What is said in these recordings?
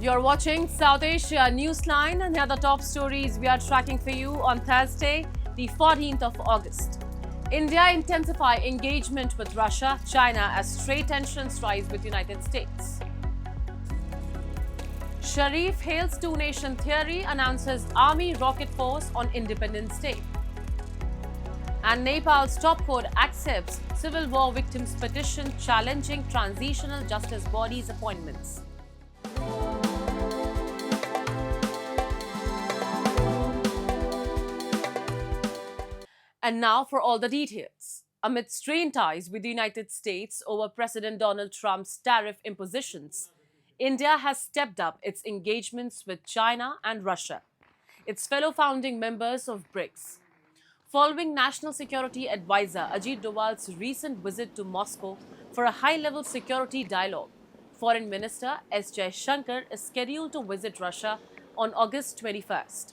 You're watching South Asia Newsline, and here are the top stories we are tracking for you on Thursday, the 14th of August. India intensify engagement with Russia, China as trade tensions rise with United States. Sharif hails two-nation theory, announces Army rocket force on Independence Day. And Nepal's top court accepts civil war victims' petition challenging transitional justice bodies' appointments. And now for all the details. Amid strained ties with the United States over President Donald Trump's tariff impositions, India has stepped up its engagements with China and Russia, its fellow founding members of BRICS. Following National Security Advisor Ajit Doval's recent visit to Moscow for a high-level security dialogue, Foreign Minister S. Jaishankar is scheduled to visit Russia on August 21st.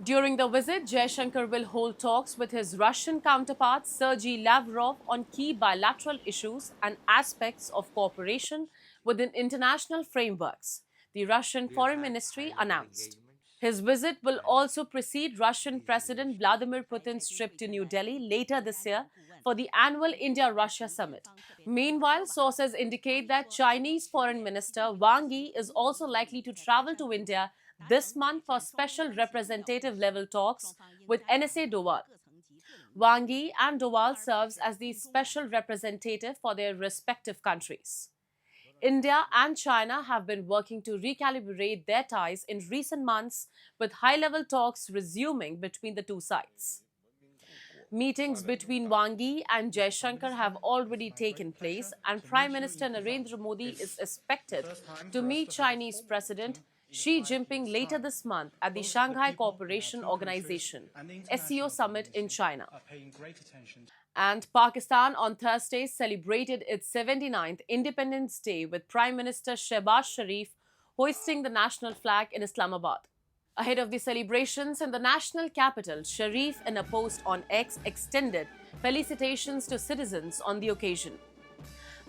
During the visit, Jaishankar will hold talks with his Russian counterpart Sergei Lavrov on key bilateral issues and aspects of cooperation within international frameworks, the Russian Foreign Ministry announced. His visit will also precede Russian President Vladimir Putin's trip to New Delhi later this year for the annual India-Russia summit. Meanwhile, sources indicate that Chinese Foreign Minister Wang Yi is also likely to travel to India this month for special representative level talks with NSA Doval. Wang Yi and Doval serves as the special representative for their respective countries. India and China have been working to recalibrate their ties in recent months, with high-level talks resuming between the two sides. Meetings between Wang Yi and Jaishankar have already taken place, and Prime Minister Narendra Modi is expected to meet Chinese President Xi Jinping later this month at the Shanghai Cooperation Organization SCO summit in China. And Pakistan on Thursday celebrated its 79th Independence Day with Prime Minister Shehbaz Sharif hoisting the national flag in Islamabad. Ahead of the celebrations in the national capital, Sharif, in a post on X, extended felicitations to citizens on the occasion.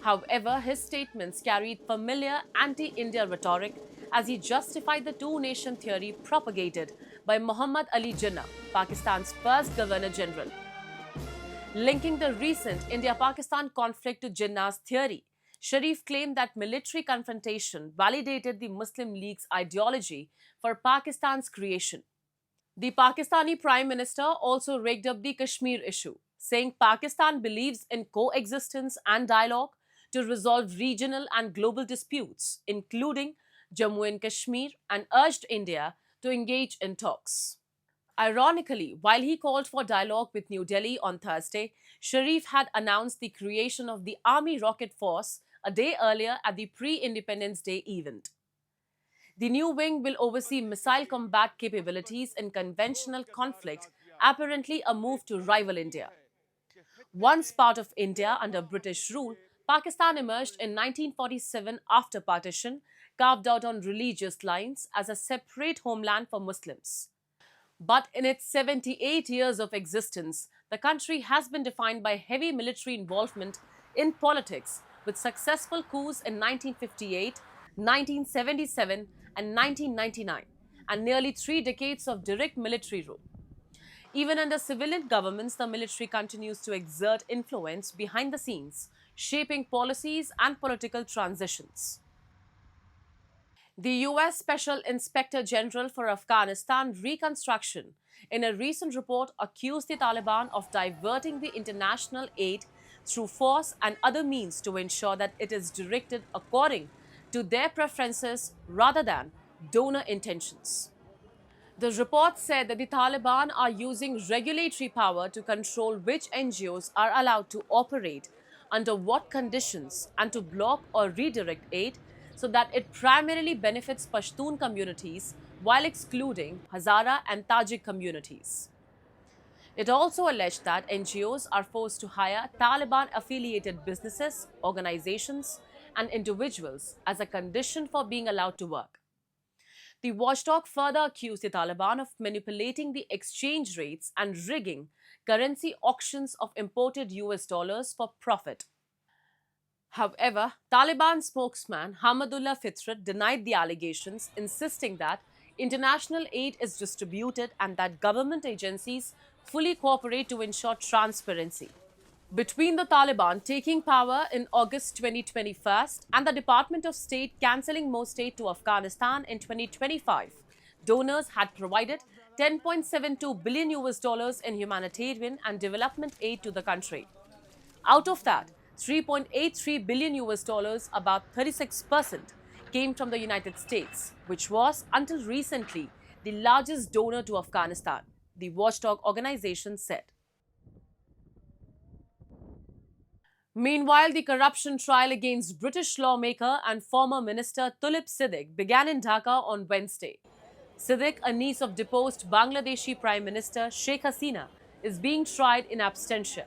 However, his statements carried familiar anti-India rhetoric as he justified the two-nation theory propagated by Muhammad Ali Jinnah, Pakistan's first Governor General. Linking the recent India-Pakistan conflict to Jinnah's theory, Sharif claimed that military confrontation validated the Muslim League's ideology for Pakistan's creation. The Pakistani Prime Minister also rigged up the Kashmir issue, saying Pakistan believes in coexistence and dialogue to resolve regional and global disputes, including Jammu and Kashmir, and urged India to engage in talks. Ironically, while he called for dialogue with New Delhi on Thursday, Sharif had announced the creation of the Army Rocket Force a day earlier at the pre-Independence Day event. The new wing will oversee missile combat capabilities in conventional conflict, apparently a move to rival India. Once part of India under British rule, Pakistan emerged in 1947 after partition, carved out on religious lines as a separate homeland for Muslims. But in its 78 years of existence, the country has been defined by heavy military involvement in politics, with successful coups in 1958, 1977, and 1999, and nearly 3 decades of direct military rule. Even under civilian governments, the military continues to exert influence behind the scenes, shaping policies and political transitions. The U.S. Special Inspector General for Afghanistan Reconstruction, in a recent report, accused the Taliban of diverting the international aid through force and other means to ensure that it is directed according to their preferences rather than donor intentions. The report said that the Taliban are using regulatory power to control which NGOs are allowed to operate, under what conditions, and to block or redirect aid so that it primarily benefits Pashtun communities while excluding Hazara and Tajik communities. It also alleged that NGOs are forced to hire Taliban-affiliated businesses, organizations, and individuals as a condition for being allowed to work. The watchdog further accused the Taliban of manipulating the exchange rates and rigging currency auctions of imported US dollars for profit. However, Taliban spokesman Hamadullah Fitrat denied the allegations, insisting that international aid is distributed and that government agencies fully cooperate to ensure transparency. Between the Taliban taking power in August 2021 and the Department of State cancelling most aid to Afghanistan in 2025, donors had provided 10.72 billion US dollars in humanitarian and development aid to the country. Out of that, 3.83 billion US dollars, about 36%, came from the United States, which was until recently the largest donor to Afghanistan, the watchdog organization said. Meanwhile, the corruption trial against British lawmaker and former minister Tulip Siddique began in Dhaka on Wednesday. Siddique, a niece of deposed Bangladeshi Prime Minister Sheikh Hasina, is being tried in absentia.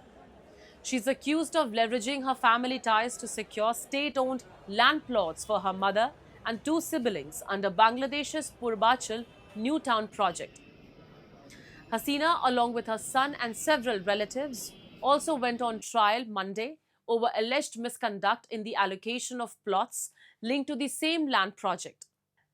She's accused of leveraging her family ties to secure state-owned land plots for her mother and two siblings under Bangladesh's Purbachal New Town project. Hasina, along with her son and several relatives, also went on trial Monday over alleged misconduct in the allocation of plots linked to the same land project.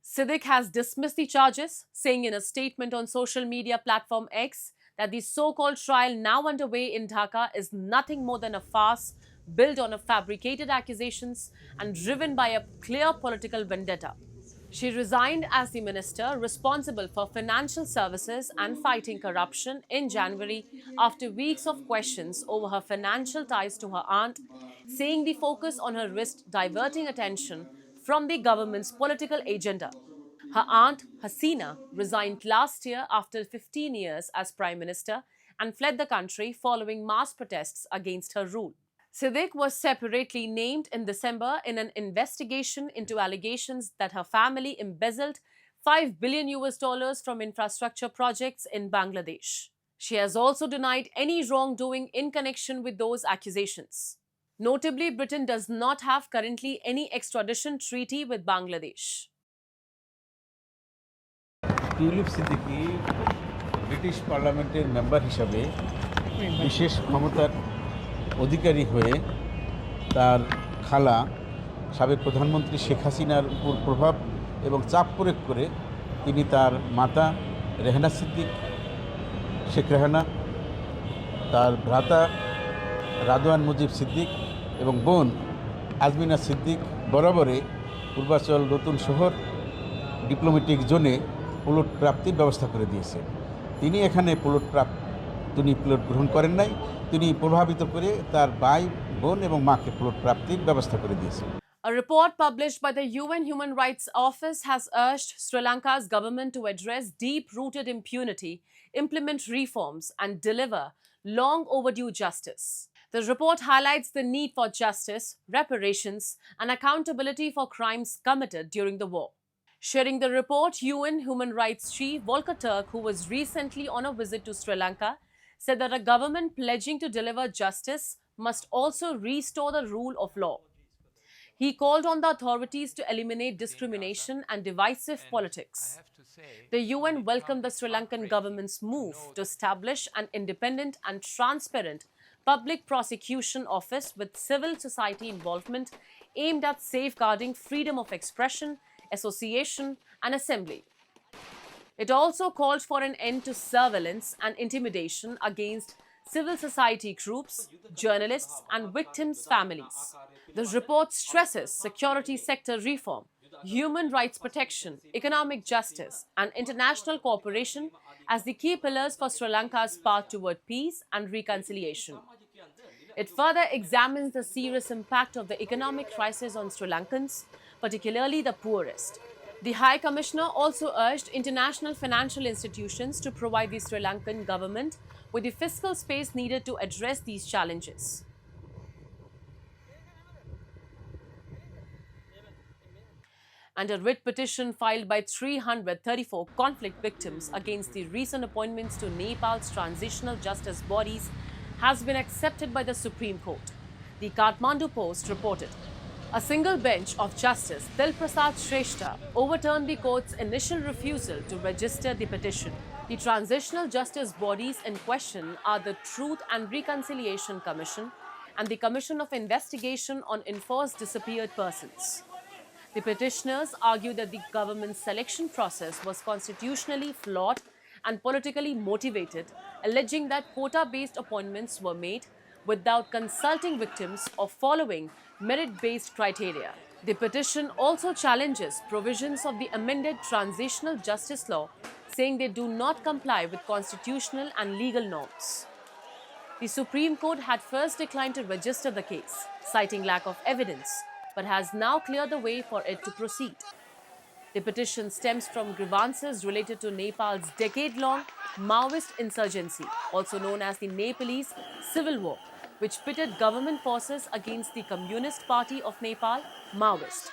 Siddique has dismissed the charges, saying in a statement on social media platform X that the so-called trial now underway in Dhaka is nothing more than a farce built on fabricated accusations and driven by a clear political vendetta. She resigned as the minister responsible for financial services and fighting corruption in January after weeks of questions over her financial ties to her aunt, saying the focus on her risked diverting attention from the government's political agenda. Her aunt, Hasina, resigned last year after 15 years as prime minister and fled the country following mass protests against her rule. Siddique was separately named in December in an investigation into allegations that her family embezzled 5 billion US dollars from infrastructure projects in Bangladesh. She has also denied any wrongdoing in connection with those accusations. Notably, Britain does not have currently any extradition treaty with Bangladesh. Tulip Siddiqui British পার্লামেন্টের member হিসাবে বিশেষ ক্ষমতার অধিকারী হয়ে তার খালা সাবেক প্রধানমন্ত্রী শেখ হাসিনার উপর প্রভাব এবং চাপ প্রয়োগ করে তিনি তার মাতা রেহানা সিদ্দিক শেখ রেহানা, তার ভ্রাতা রাদওয়ান মুজিব সিদ্দিক এবং বোন আজমিনা সিদ্দিক বরাবরে পূর্বাচল নতুন শহর ডিপ্লোম্যাটিক জোনে প্লট প্রাপ্তির ব্যবস্থা করে দিয়েছে। তিনি এখানে তিনি প্লট গ্রহণ করেন নাই, তিনি প্রভাবিত করে তার ভাই বোন এবং মাকে প্লট প্রাপ্তির ব্যবস্থা করে দিয়েছে। A report published by the UN Human Rights Office has urged Sri Lanka's government to address deep-rooted impunity, implement reforms, and deliver long overdue justice. The report highlights the need for justice, reparations, and accountability for crimes committed during the war. Sharing the report, UN Human Rights Chief Volker Turk, who was recently on a visit to Sri Lanka, said that a government pledging to deliver justice must also restore the rule of law. He called on the authorities to eliminate discrimination and divisive politics. The UN welcomed the Sri Lankan government's move to establish an independent and transparent public prosecution office with civil society involvement aimed at safeguarding freedom of expression, association, and assembly. It also called for an end to surveillance and intimidation against civil society groups, journalists, and victims' families. The report stresses security sector reform, human rights protection, economic justice, and international cooperation as the key pillars for Sri Lanka's path toward peace and reconciliation. It further examines the serious impact of the economic crisis on Sri Lankans, particularly the poorest. The High Commissioner also urged international financial institutions to provide the Sri Lankan government with the fiscal space needed to address these challenges. And a writ petition filed by 334 conflict victims against the recent appointments to Nepal's transitional justice bodies has been accepted by the Supreme Court. The Kathmandu Post reported. A single bench of Justice Dil Prasad Shrestha overturned the court's initial refusal to register the petition. The transitional justice bodies in question are the Truth and Reconciliation Commission and the Commission of Investigation on Enforced Disappeared Persons. The petitioners argue that the government's selection process was constitutionally flawed and politically motivated, alleging that quota-based appointments were made without consulting victims or following merit-based criteria. The petition also challenges provisions of the amended Transitional Justice Law, saying they do not comply with constitutional and legal norms. The Supreme Court had first declined to register the case, citing lack of evidence, but has now cleared the way for it to proceed. The petition stems from grievances related to Nepal's decade-long Maoist insurgency, also known as the Nepalese Civil War, which pitted government forces against the Communist Party of Nepal, Maoist.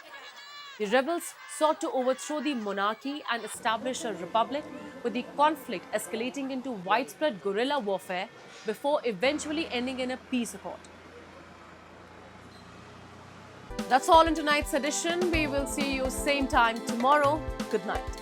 The rebels sought to overthrow the monarchy and establish a republic, with the conflict escalating into widespread guerrilla warfare before eventually ending in a peace accord. That's all in tonight's edition. We will see you same time tomorrow. Good night.